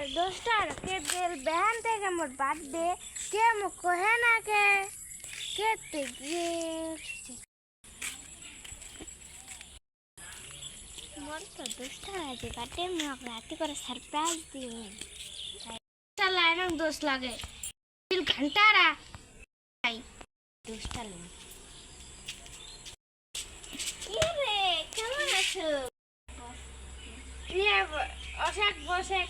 दोस्तार के दिल बहन थे के मोर बर्थडे के मो कहे ना के ते मोर तो दोस्तार आज बर्थडे में राती को सरप्राइज दिए चला ना दोस्त लागे दिल घंटा रा आई दोस्तार ये रे কেমন আছো ये অশাক বসে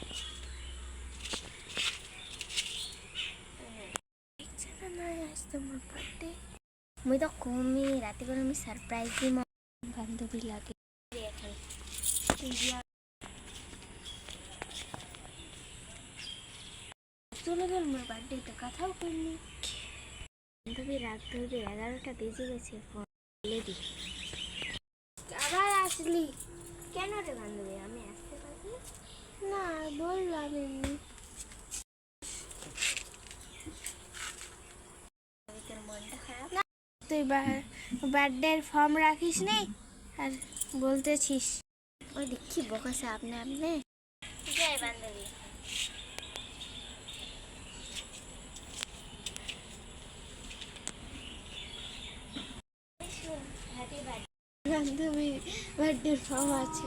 मुई तो कमी रात को सरप्राइज दी बान्धवी लगे चलो गल मोर बार्थडे तो कथाओ करनी बान्धवी रात धरे 11টা বেজে গেছে ফোন ले दी আবার আসলি কেন রে বান্ধবী আমি আসতে পারি না বললাম এমনি তুই বার্থডে ফর্ম রাখিস নি আর বলতেছিস ওই দেখি বকাছে আপনি জয় বান্ধবী বান্ধবী বার্থডে ফর্ম আছে